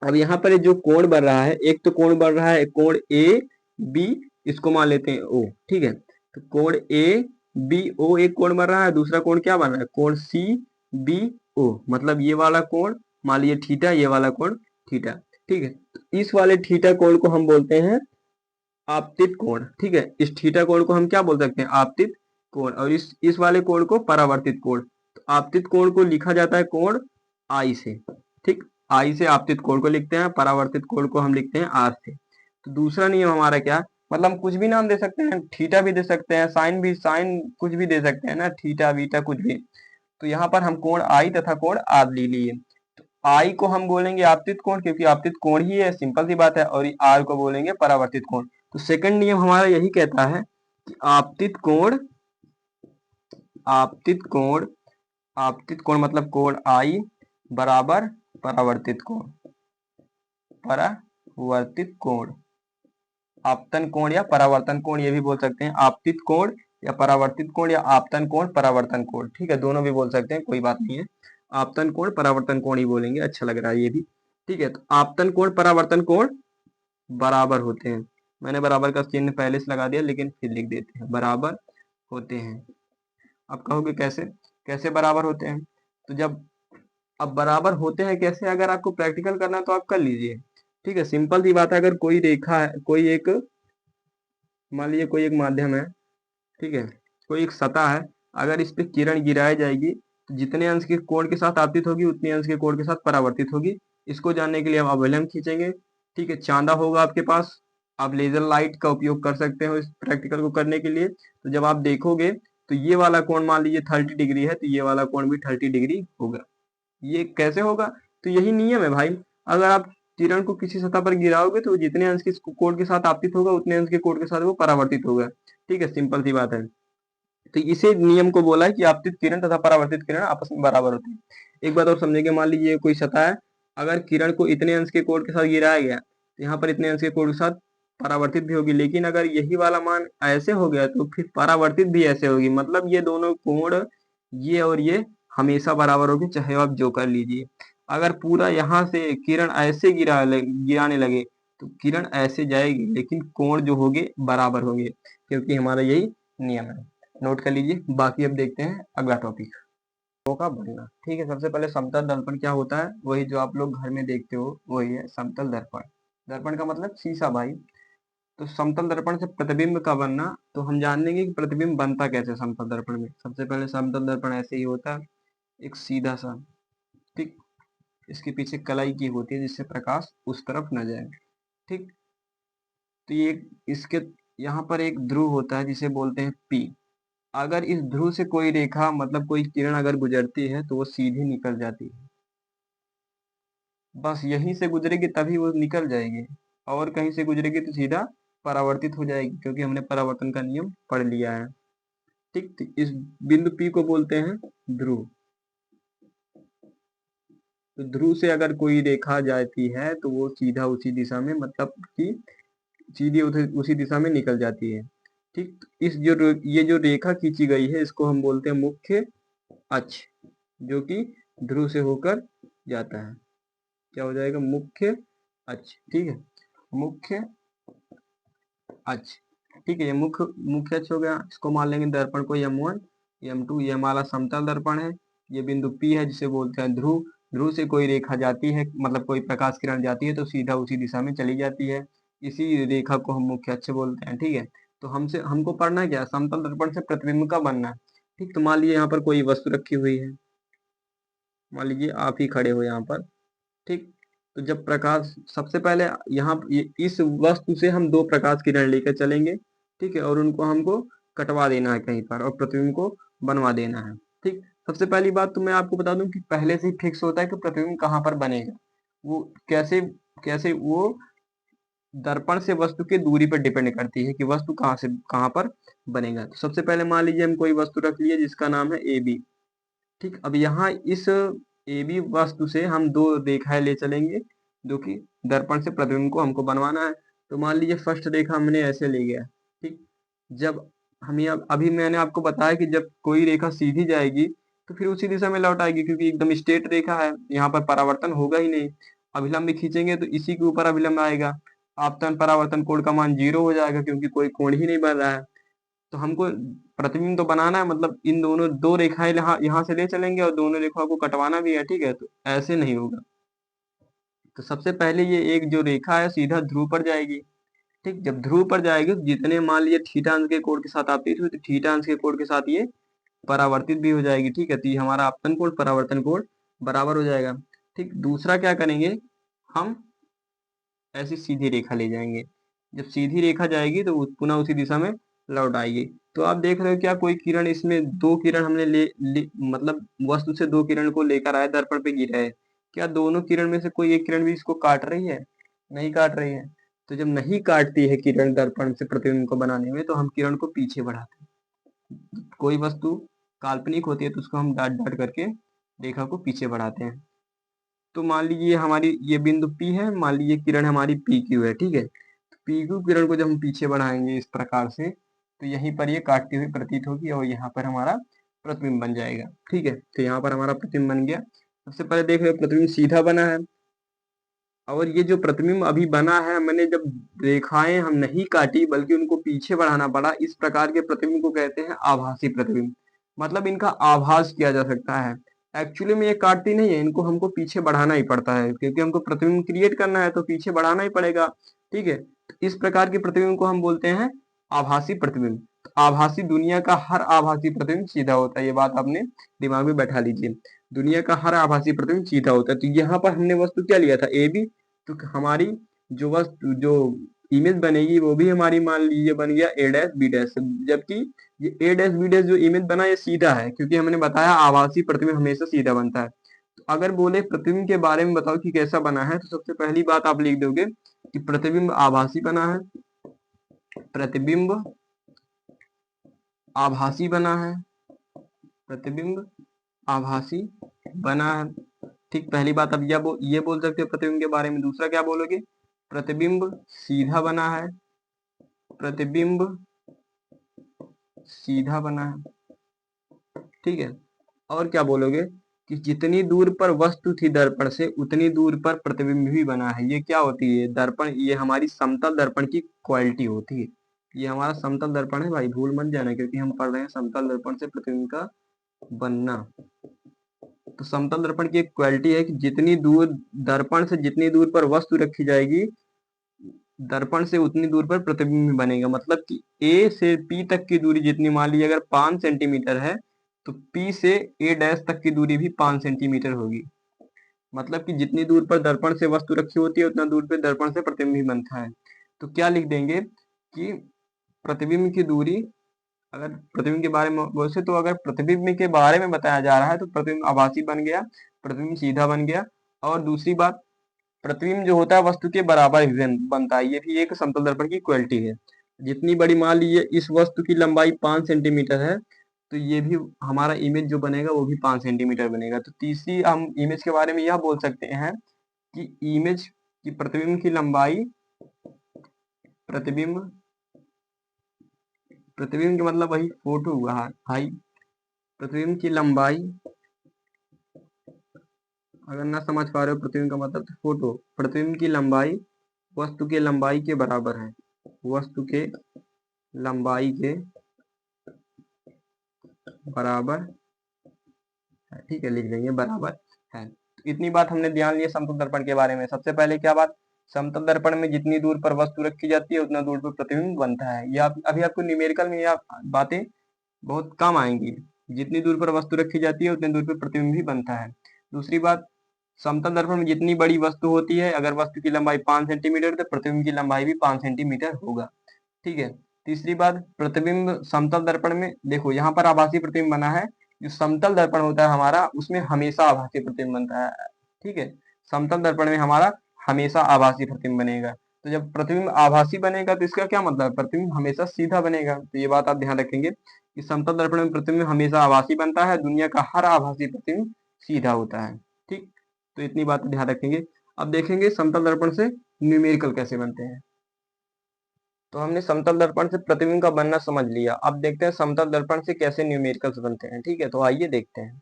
अब यहाँ पर जो कोण बन रहा है, एक तो कोण बन रहा है कोण AB, इसको मान लेते हैं O। ठीक है, तो कोण ABO एक कोण बन रहा है, दूसरा कोण क्या बन रहा है? कोण CBO, मतलब ये वाला कोण मान लीजिए थीटा, ये वाला कोण थीटा। ठीक है, तो इस वाले थीटा कोण को हम बोलते हैं आपतित कोण। ठीक है, इस थीटा कोण को हम क्या बोल सकते हैं? आपतित कोण। और इस वाले कोण को परावर्तित कोण। तो आपतित कोण को लिखा जाता है कोण I से। ठीक, I से आपतित कोण को लिखते हैं, परावर्तित कोण को हम लिखते हैं R से। तो दूसरा नियम हमारा क्या? मतलब हम कुछ भी नाम दे सकते हैं, थीटा भी दे सकते हैं, साइन भी, साइन कुछ भी दे सकते हैं ना, थीटा बीटा कुछ भी। तो यहाँ पर हम कोण आई तथा कोण आर ले लिए। तो आई को हम बोलेंगे आपतित कोण, क्योंकि आपतित कोण ही है, सिंपल सी बात है, और आर को बोलेंगे परावर्तित कोण। तो सेकंड नियम हमारा यही कहता है कि आपतित कोण, आपतित कोण, आपतित कोण मतलब कोण आई बराबर परावर्तित कोण, परावर्तित कोण। आपतन कोण या परावर्तन कोण ये भी बोल सकते हैं, आपतित कोण या परावर्तित कोण या आपतन कोण परावर्तन कोण, ठीक है, दोनों भी बोल सकते हैं, कोई बात नहीं है। आपतन कोण परावर्तन कोण ही बोलेंगे, अच्छा लग रहा है ये भी, ठीक है। तो आपतन कोण परावर्तन कोण बराबर होते हैं। मैंने बराबर का चिन्ह पहले से लगा दिया, लेकिन फिर लिख देते हैं, बराबर होते हैं। अब कहोगे कैसे, कैसे बराबर होते हैं? तो जब अब बराबर होते हैं कैसे, अगर आपको प्रैक्टिकल करना है तो आप कर लीजिए, ठीक है, सिंपल सी बात है। अगर कोई रेखा है, कोई एक, मान लीजिए कोई एक माध्यम है, ठीक है, कोई एक सतह है, अगर इस पे किरण गिराई जाएगी तो जितने अंश के कोण के साथ आपतित होगी उतने अंश के कोण के साथ परावर्तित होगी। इसको जानने के लिए हम अभिलंब खींचेंगे, ठीक है, चांदा होगा आपके पास, आप लेजर लाइट का उपयोग कर सकते हो इस प्रैक्टिकल को करने के लिए। तो जब आप देखोगे तो ये वाला कोण मान लीजिए 30 डिग्री है, तो ये वाला कोण भी 30 डिग्री होगा। ये कैसे होगा? तो यही नियम है भाई, अगर आप किरण को किसी सतह पर गिराओगे तो जितने अंश के कोण के साथ आपतित होगा उतने अंश के कोण के साथ वो परावर्तित होगा, ठीक है, सिंपल सी बात है। तो इसे नियम को बोला है कि आपतित किरण तथा परावर्तित किरण आपस में बराबर होती है। एक बात और समझेंगे, मान लीजिए कोई सतह है, अगर किरण को इतने अंश के कोण के साथ गिराया गया तो यहाँ पर इतने अंश के कोण के साथ परावर्तित भी होगी, लेकिन अगर यही वाला मान ऐसे हो गया तो फिर परावर्तित भी ऐसे होगी। मतलब ये दोनों कोण, ये और ये हमेशा बराबर होगी, चाहे आप जो कर लीजिए। अगर पूरा यहाँ से किरण ऐसे गिराने लगे तो किरण ऐसे जाएगी, लेकिन कोण जो होंगे बराबर होंगे, क्योंकि हमारा यही नियम है। नोट कर लीजिए। बाकी अब देखते हैं अगला टॉपिक, का बनना, ठीक है। सबसे पहले समतल दर्पण क्या होता है, वही जो आप लोग घर में देखते हो वही है समतल दर्पण। दर्पण का मतलब शीशा भाई। तो समतल दर्पण से प्रतिबिंब का बनना, तो हम जान लेंगे कि प्रतिबिंब बनता कैसे समतल दर्पण में। सबसे पहले समतल दर्पण ऐसे ही होता है, एक सीधा सा, ठीक, इसके पीछे कलाई की होती है जिससे प्रकाश उस तरफ न जाए, ठीक। तो ये इसके यहाँ पर एक ध्रुव होता है जिसे बोलते हैं पी। अगर इस ध्रुव से कोई रेखा मतलब कोई किरण अगर गुजरती है तो वो सीधी निकल जाती है, बस यहीं से गुजरेगी तभी वो निकल जाएगी, और कहीं से गुजरेगी तो सीधा परावर्तित हो जाएगी, क्योंकि हमने परावर्तन का नियम पढ़ लिया है, ठीक। तो इस बिंदु पी को बोलते हैं ध्रुव। तो ध्रुव से अगर कोई रेखा जाती है तो वो सीधा उसी दिशा में, मतलब कि सीधी उसी दिशा में निकल जाती है, ठीक। तो ये जो रेखा खींची गई है इसको हम बोलते हैं मुख्य अक्ष, जो कि ध्रुव से होकर जाता है, क्या हो जाएगा, मुख्य अक्ष, ठीक है, मुख्य अक्ष, ठीक है। ये मुख्य अक्ष हो गया। इसको मान लेंगे दर्पण को M1 M2, ये हमारा समतल दर्पण है। ये बिंदु P है जिसे बोलते हैं ध्रुव। ध्रुव से कोई रेखा जाती है, मतलब कोई प्रकाश किरण जाती है तो सीधा उसी दिशा में चली जाती है, इसी रेखा को हम मुख्य अक्ष बोलते हैं, ठीक है। तो हमको पढ़ना क्या, समतल दर्पण से प्रतिबिंब का बनना, ठीक। तो मान लीजिए यहाँ पर कोई वस्तु रखी हुई है, मान लीजिए आप ही खड़े हो यहाँ पर, ठीक। तो जब प्रकाश, सबसे पहले यहाँ इस वस्तु से हम दो प्रकाश किरण लेकर चलेंगे, ठीक है, और उनको हमको कटवा देना है कहीं पर और प्रतिबिंब को बनवा देना है, ठीक। सबसे पहली बात तो मैं आपको बता दूं कि पहले से ही फिक्स होता है कि प्रतिबिंब कहाँ पर बनेगा। वो कैसे कैसे वो दर्पण से वस्तु की दूरी पर डिपेंड करती है कि वस्तु कहाँ से कहाँ पर बनेगा। तो सबसे पहले मान लीजिए हम कोई वस्तु रख लिए जिसका नाम है AB, ठीक। अब यहाँ इस AB वस्तु से हम दो रेखाएं ले चलेंगे जो कि दर्पण से प्रतिबिंब को हमको बनवाना है। तो मान लीजिए फर्स्ट रेखा हमने ऐसे ले गया, ठीक। जब हम ये अभी मैंने आपको बताया कि जब कोई रेखा सीधी जाएगी तो फिर उसी दिशा में लौट आएगी, क्योंकि एकदम स्ट्रेट रेखा है, यहाँ पर परावर्तन होगा ही नहीं। अभिलंब भी खींचेंगे तो इसी के ऊपर अभिलंब आएगा, आपतन परावर्तन कोण का मान 0 हो जाएगा, क्योंकि कोई कोण ही नहीं बन रहा है। तो हमको प्रतिबिंब तो बनाना है, मतलब इन दोनों दो रेखाएं यहाँ से ले चलेंगे और दोनों रेखाओं को कटवाना भी है, ठीक है। तो ऐसे नहीं होगा। तो सबसे पहले ये एक जो रेखा है सीधा ध्रुव पर जाएगी, ठीक। जब ध्रुव पर जाएगी तो जितने मान लीजिए थीटा अंश के कोण के साथ आपतित हुई तो थीटा अंश के कोण के साथ ये परावर्तित भी हो जाएगी, ठीक है। तो ये हमारा आपतन कोण परावर्तन कोण बराबर हो जाएगा, ठीक। दूसरा क्या करेंगे, हम ऐसी सीधी रेखा ले जाएंगे, जब सीधी रेखा जाएगी तो पुनः उसी दिशा में लौट आएगी। तो आप देख रहे हो क्या कोई किरण इसमें दो किरण हमने मतलब वस्तु से दो किरण को लेकर आए, दर्पण पे गिरा है। क्या दोनों किरण में से कोई एक किरण भी इसको काट रही है? नहीं काट रही है। तो जब नहीं काटती है किरण दर्पण से प्रतिबिंब को बनाने में, तो हम किरण को पीछे बढ़ाते हैं। कोई वस्तु काल्पनिक होती है तो उसको हम डाट डाट करके रेखा को पीछे बढ़ाते हैं। तो मान लीजिए हमारी ये बिंदु P है, मान लीजिए किरण हमारी PQ है, ठीक है। PQ किरण को जब हम पीछे बढ़ाएंगे इस प्रकार से, तो यहीं पर ये काटती हुई प्रतीत होगी और यहाँ पर हमारा प्रतिबिंब बन जाएगा, ठीक है। तो यहाँ पर हमारा प्रतिबिंब बन गया। सबसे पहले देख रहे हो प्रतिबिंब सीधा बना है, और ये जो प्रतिबिंब अभी बना है, मैंने जब रेखाएं हम नहीं काटी बल्कि उनको पीछे बढ़ाना पड़ा, इस प्रकार के प्रतिबिंब को कहते हैं आभासी प्रतिबिंब। मतलब इनका आभास किया जा सकता है। एक्चुअली में ये काटती नहीं है, इनको हमको पीछे बढ़ाना ही पड़ता है, क्योंकि हमको प्रतिबिंब क्रिएट करना है तो पीछे बढ़ाना ही पड़ेगा, ठीक है। इस प्रकार के प्रतिबिंब को हम बोलते हैं आभासी प्रतिबिंब। आभासी, दुनिया का हर आभासी प्रतिबिंब सीधा होता है, ये बात आपने दिमाग में बैठा लीजिए। दुनिया का हर आभासी प्रतिबिंब सीधा होता है। तो यहाँ पर हमने वस्तु क्या लिया था, ए बी। तो हमारी जो वस्तु, जो इमेज बनेगी वो भी हमारी मान लीजिए बन गया ए डैश बी डैश, जबकि ये ए डैश बी डैश जो इमेज बना ये सीधा है, क्योंकि हमने बताया आभासी प्रतिबिंब हमेशा सीधा बनता है। तो अगर बोले प्रतिबिंब के बारे में बताओ कि कैसा बना है, तो सबसे पहली बात आप लिख दोगे कि प्रतिबिंब आभासी बना है, प्रतिबिंब आभासी बना है, प्रतिबिंब आभासी बना है, ठीक। पहली बात अब ये बोल सकते हो प्रतिबिंब के बारे में। दूसरा क्या बोलोगे, प्रतिबिंब सीधा बना है, प्रतिबिंब सीधा बना है, ठीक है। और क्या बोलोगे कि जितनी दूर पर वस्तु थी दर्पण से उतनी दूर पर प्रतिबिंब भी बना है। ये क्या होती है, दर्पण, ये हमारी समतल दर्पण की क्वालिटी होती है। ये हमारा समतल दर्पण है भाई, भूल मत जाना, क्योंकि हम पढ़ रहे हैं समतल दर्पण से प्रतिबिंब का बनना। तो समतल दर्पण की एक क्वालिटी है कि जितनी दूर दर्पण से जितनी दूर पर वस्तु रखी जाएगी, दर्पण से उतनी दूर पर प्रतिबिंब बनेगा। मतलब कि ए से पी तक की दूरी जितनी, मान लीजिए अगर 5 सेंटीमीटर है, तो पी से ए डैश तक की दूरी भी 5 सेंटीमीटर होगी। मतलब कि जितनी दूर पर दर्पण से वस्तु रखी होती है उतना दूर पे दर्पण से प्रतिबिंब बनता है। तो क्या लिख देंगे कि प्रतिबिंब की दूरी, अगर प्रतिबिंब के बारे में बोले तो अगर प्रतिबिंब के बारे में बताया जा रहा है तो प्रतिबिंब आभासी बन गया, प्रतिबिंब सीधा बन गया। और दूसरी बात, प्रतिबिंब जो होता है वस्तु के बराबर ही बनता है, ये भी एक समतल दर्पण की क्वालिटी है। जितनी बड़ी, मान लीजिए इस वस्तु की लंबाई 5 सेंटीमीटर है, तो ये भी हमारा इमेज जो बनेगा वो भी 5 सेंटीमीटर बनेगा। तो तीसरी हम इमेज के बारे में यह बोल सकते हैं कि इमेज की प्रतिबिंब की लंबाई, प्रतिबिंब प्रतिबिंब के मतलब वही फोटो हुआ भाई। प्रतिबिंब की लंबाई, अगर ना समझ पा रहे हो प्रतिबिंब का मतलब, तो फोटो, प्रतिबिंब की लंबाई वस्तु के लंबाई के बराबर है, वस्तु के लंबाई के बराबर है, ठीक है, लिख देंगे बराबर है। तो इतनी बात हमने ध्यान लिया समतल दर्पण के बारे में। सबसे पहले क्या बात, समतल दर्पण में जितनी दूर पर वस्तु रखी जाती है उतना दूर पर प्रतिबिंब बनता है। ये अभी आपको न्यूमेरिकल में यह बातें बहुत कम आएंगी। जितनी दूर पर वस्तु रखी जाती है उतनी दूर पर प्रतिबिंब भी बनता है। दूसरी बात, समतल दर्पण में जितनी बड़ी वस्तु होती है, अगर वस्तु की लंबाई 5 सेंटीमीटर तो प्रतिबिंब की लंबाई भी 5 सेंटीमीटर होगा, ठीक है। तीसरी बात, प्रतिबिंब समतल दर्पण में, देखो यहाँ पर आभासी प्रतिबिंब बना है, जो समतल दर्पण होता है हमारा उसमें हमेशा आभासी प्रतिबिंब बनता है, ठीक है। समतल दर्पण में हमारा हमेशा आभासी प्रतिबिंब बनेगा। तो जब प्रतिबिंब आभासी बनेगा तो इसका क्या मतलब है, प्रतिबिंब हमेशा सीधा बनेगा। तो ये बात आप ध्यान रखेंगे कि समतल दर्पण में प्रतिबिंब हमेशा आभासी बनता है, दुनिया का हर आभासी प्रतिबिंब सीधा होता है, ठीक। तो इतनी बात ध्यान रखेंगे। अब देखेंगे समतल दर्पण से न्यूमेरिकल कैसे बनते हैं। तो हमने समतल दर्पण से प्रतिबिंब का बनना समझ लिया, अब देखते हैं समतल दर्पण से कैसे न्यूमेरिकल्स बनते हैं, ठीक है। तो आइए देखते हैं।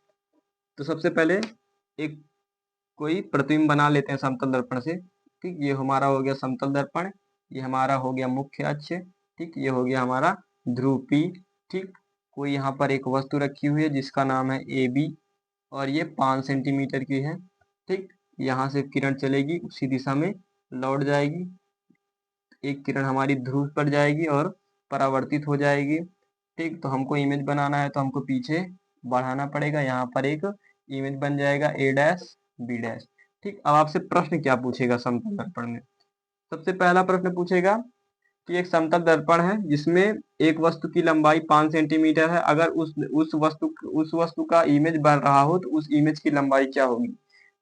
तो सबसे पहले एक कोई प्रतिबिंब बना लेते हैं समतल दर्पण से, ठीक। ये हमारा हो गया समतल दर्पण, ये हमारा हो गया मुख्य अक्ष, ठीक। ये हो गया हमारा ध्रुव P, ठीक। कोई यहाँ पर एक वस्तु रखी हुई है जिसका नाम है AB, और ये 5 सेंटीमीटर की है, ठीक। यहाँ से किरण चलेगी उसी दिशा में लौट जाएगी, एक किरण हमारी ध्रुव पर जाएगी और परावर्तित हो जाएगी, ठीक। तो हमको इमेज बनाना है तो हमको पीछे बढ़ाना पड़ेगा, यहाँ पर एक इमेज बन जाएगा A डैश B डैश, ठीक। अब आपसे प्रश्न क्या पूछेगा समतल दर्पण में, सबसे पहला प्रश्न पूछेगा कि एक समतल दर्पण है जिसमें एक वस्तु की लंबाई 5 सेंटीमीटर है। अगर उस वस्तु का इमेज बन रहा हो तो उस इमेज की लंबाई क्या होगी?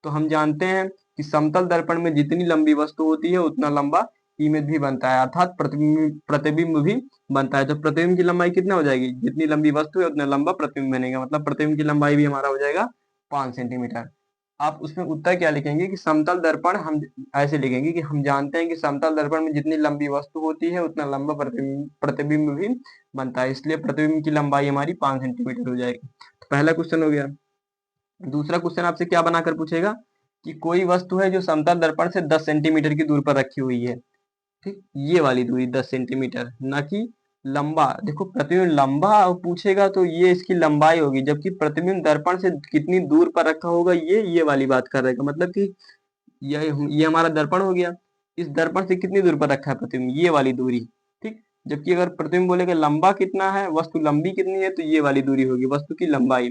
तो हम जानते हैं कि समतल दर्पण में जितनी लंबी वस्तु होती है उतना लंबा इमेज भी बनता है, अर्थात प्रतिबिंब भी बनता है। तो प्रतिबिंब की लंबाई कितना हो जाएगी? जितनी लंबी वस्तु है उतना लंबा प्रतिबिंब बनेगा, मतलब प्रतिबिंब की लंबाई भी हमारा हो जाएगा 5 सेंटीमीटर। आप उसमें उत्तर क्या लिखेंगे कि समतल दर्पण, हम ऐसे लिखेंगे कि हम जानते हैं कि समतल दर्पण में जितनी लंबी वस्तु होती है उतना लंबा प्रतिबिंब भी बनता है, इसलिए प्रतिबिंब की लंबाई हमारी 5 सेंटीमीटर हो जाएगी। तो पहला क्वेश्चन हो गया। दूसरा क्वेश्चन आपसे क्या बनाकर पूछेगा कि कोई वस्तु है जो समतल दर्पण से 10 सेंटीमीटर की दूरी पर रखी हुई है। ठीक, ये वाली दूरी 10 सेंटीमीटर, ना कि लंबा। देखो प्रतिबिंब लंबा पूछेगा तो ये इसकी लंबाई होगी, जबकि प्रतिबिंब दर्पण से कितनी दूर पर रखा होगा ये वाली बात कर रहेगा। मतलब कि ये हमारा दर्पण हो गया, इस दर्पण से कितनी दूर पर रखा है प्रतिबिंब, ये वाली दूरी। ठीक, जबकि अगर प्रतिबिंब बोलेगा लंबा कितना है, वस्तु लंबी कितनी है, तो ये वाली दूरी होगी वस्तु की लंबाई।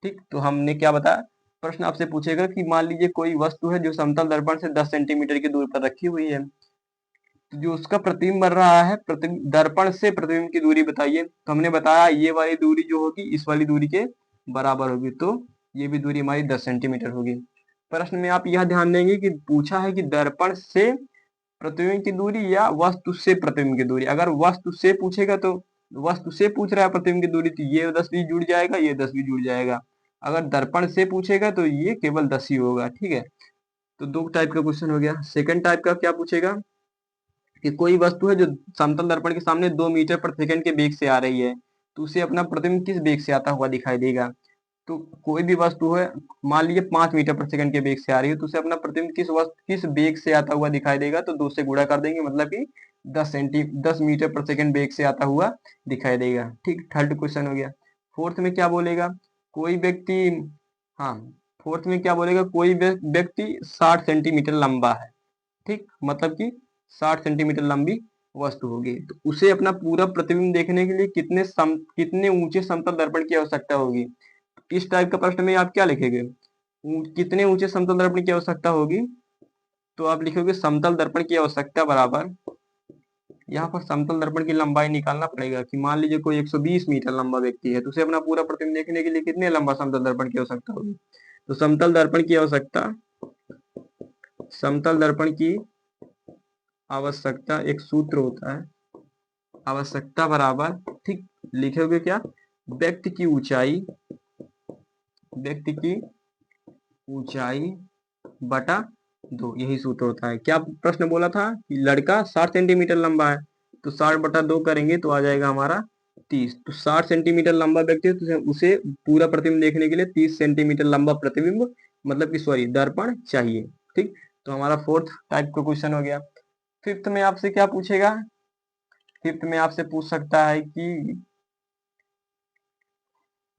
ठीक, तो हमने क्या बताया, प्रश्न आपसे पूछेगा कि मान लीजिए कोई वस्तु है जो समतल दर्पण से 10 सेंटीमीटर की दूरी पर रखी हुई है, तो जो उसका प्रतिबिंब बन रहा है, प्रतिबिंब दर्पण से प्रतिबिंब की दूरी बताइए। तो हमने बताया ये वाली दूरी जो होगी इस वाली दूरी के बराबर होगी, तो ये भी दूरी हमारी 10 सेंटीमीटर होगी। प्रश्न में आप यह ध्यान देंगे कि पूछा है कि दर्पण से प्रतिबिंब की दूरी या वस्तु से प्रतिबिंब की दूरी। अगर वस्तु से पूछेगा तो वस्तु से पूछ रहा है प्रतिबिंब की दूरी, तो ये 10 भी जुड़ जाएगा, ये 10 भी जुड़ जाएगा। अगर दर्पण से पूछेगा तो ये केवल 10 ही होगा। ठीक है, तो दो टाइप का क्वेश्चन हो गया। सेकंड टाइप का क्या पूछेगा कि कोई वस्तु है जो समतल दर्पण के सामने 2 मीटर प्रति सेकंड के वेग से आ रही है, तो उसे अपना प्रतिबिंब किस वेग से आता हुआ दिखाई देगा। तो कोई भी वस्तु है, मान लीजिए 5 मीटर प्रति सेकंड के वेग से आ रही है, तो उसे अपना प्रतिबिंब किस वेग से आता हुआ दिखाई देगा। तो 2 से गुणा कर देंगे, मतलब कि 10 मीटर प्रति सेकंड वेग से आता हुआ दिखाई देगा। ठीक, थर्ड क्वेश्चन हो गया। फोर्थ में क्या बोलेगा, कोई व्यक्ति, हाँ, फोर्थ में क्या बोलेगा, कोई व्यक्ति 60 सेंटीमीटर लंबा है। ठीक, मतलब कि 60 सेंटीमीटर लंबी वस्तु होगी, तो उसे अपना पूरा प्रतिबिंब देखने के लिए कितने ऊंचे समतल दर्पण की आवश्यकता होगी। इस टाइप का प्रश्न में आप क्या लिखेंगे, कितने ऊंचे समतल दर्पण की आवश्यकता होगी। तो आप लिखोगे समतल दर्पण की आवश्यकता बराबर, यहाँ पर समतल दर्पण की लंबाई निकालना पड़ेगा कि मान लीजिए कोई 120 मीटर लंबा व्यक्ति है, तो उसे अपना पूरा प्रतिबिंब देखने के लिए कितने लंबा समतल दर्पण की आवश्यकता होगी। तो समतल दर्पण की आवश्यकता एक सूत्र होता है, आवश्यकता बराबर, ठीक, लिखोगे क्या, व्यक्ति की ऊंचाई बटा 2, यही सूत्र होता है। क्या प्रश्न बोला था कि लड़का 60 सेंटीमीटर लंबा है, तो 60 बटा 2 करेंगे तो आ जाएगा हमारा 30। तो 60 सेंटीमीटर लंबा व्यक्ति है तो उसे पूरा प्रतिबिंब देखने के लिए 30 सेंटीमीटर लंबा प्रतिबिंब, मतलब कि सॉरी दर्पण चाहिए। ठीक, तो हमारा फोर्थ टाइप का क्वेश्चन हो गया। फिफ्थ में आपसे क्या पूछेगा, फिफ्थ में आपसे पूछ सकता है कि,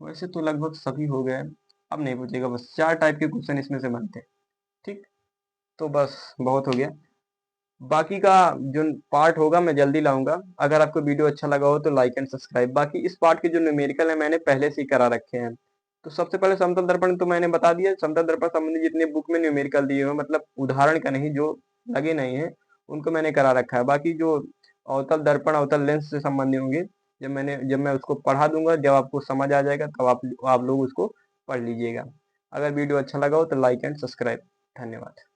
वैसे तो लगभग सभी हो गए, अब नहीं पूछेगा, बस 4 टाइप के क्वेश्चन इसमें से बनते हैं। ठीक, तो बस बहुत हो गया। बाकी का जो पार्ट होगा मैं जल्दी लाऊंगा। अगर आपको वीडियो अच्छा लगा हो तो लाइक एंड सब्सक्राइब। बाकी इस पार्ट के जो न्यूमेरिकल है मैंने पहले से ही करा रखे हैं। तो सबसे पहले समतल दर्पण तो मैंने बता दिया, समतल दर्पण संबंधी जितने बुक में न्यूमेरिकल दिए हुए, मतलब उदाहरण का नहीं, जो लगे नहीं है उनको मैंने करा रखा है। बाकी जो अवतल दर्पण अवतल लेंस से संबंधित होंगे, जब मैं उसको पढ़ा दूंगा, जब आपको समझ आ जाएगा तब आप लोग उसको पढ़ लीजिएगा। अगर वीडियो अच्छा लगा हो तो लाइक एंड सब्सक्राइब। धन्यवाद।